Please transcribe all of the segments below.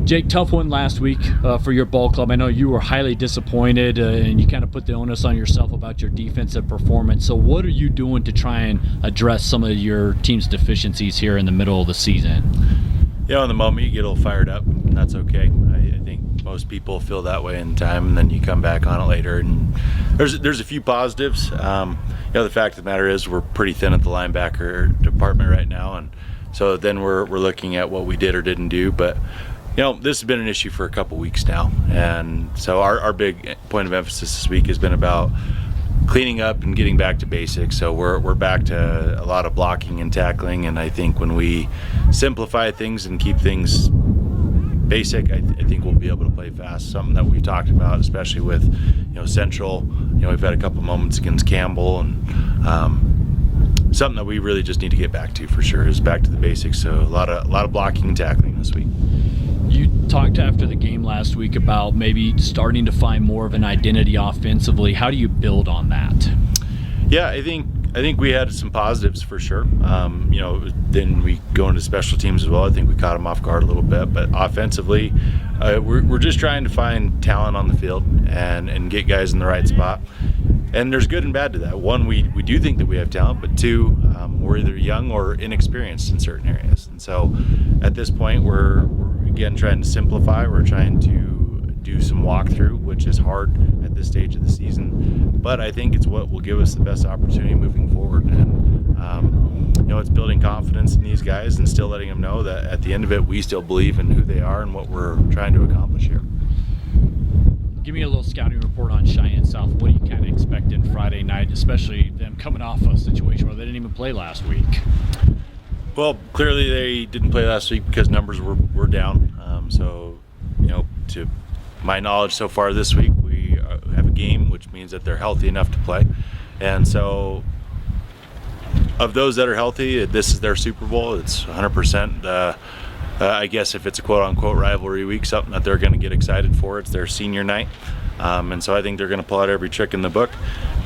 Jake, tough one last week for your ball club. I know you were highly disappointed and you kind of put the onus on yourself about your defensive performance. So what are you doing to try and address some of your team's deficiencies here in the middle of the season? In the moment you get a little fired up, and that's okay. I think most people feel that way in time, and then you come back on it later. And there's a few positives. The fact of the matter is we're pretty thin at the linebacker department right now, and so then we're looking at what we did or didn't do. But this has been an issue for a couple weeks now, and so our big point of emphasis this week has been about cleaning up and getting back to basics. So we're back to a lot of blocking and tackling, and I think when we simplify things and keep things basic, I think we'll be able to play fast. Something that we've talked about, especially with Central. We've had a couple moments against Campbell, and something that we really just need to get back to for sure is back to the basics. So a lot of blocking and tackling this week. You talked after the game last week about maybe starting to find more of an identity offensively. How do you build on that? Yeah, I think we had some positives for sure. Then we go into special teams as well. I think we caught them off guard a little bit, but offensively, we're just trying to find talent on the field and get guys in the right spot. And there's good and bad to that. One, we do think that we have talent, but two, we're either young or inexperienced in certain areas. And so at this point, we're again trying to simplify. We're trying to do some walkthrough, which is hard at this stage of the season, but I think it's what will give us the best opportunity moving forward. And it's building confidence in these guys and still letting them know that at the end of it, we still believe in who they are and what we're trying to accomplish here. Give me a little scouting report on Cheyenne South. What do you kind of expect in Friday night, especially them coming off a situation where they didn't even play last week? Well, clearly they didn't play last week because numbers were down. To my knowledge so far this week, we have a game, which means that they're healthy enough to play. And so of those that are healthy, this is their Super Bowl. It's 100%. I guess if it's a quote-unquote rivalry week, something that they're going to get excited for. It's their senior night. And so I think they're going to pull out every trick in the book.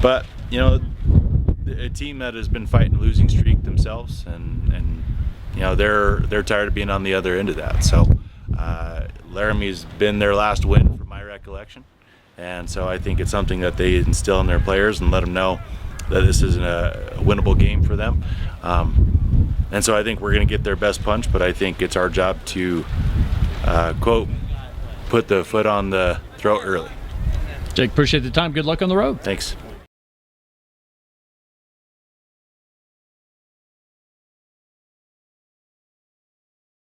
But, a team that has been fighting a losing streak themselves, and they're tired of being on the other end of that. So Laramie's been their last win from my recollection, and so I think it's something that they instill in their players and let them know that this isn't a winnable game for them. And so I think we're going to get their best punch, but I think it's our job to quote, put the foot on the throat early. Jake, appreciate the time. Good luck on the road. Thanks.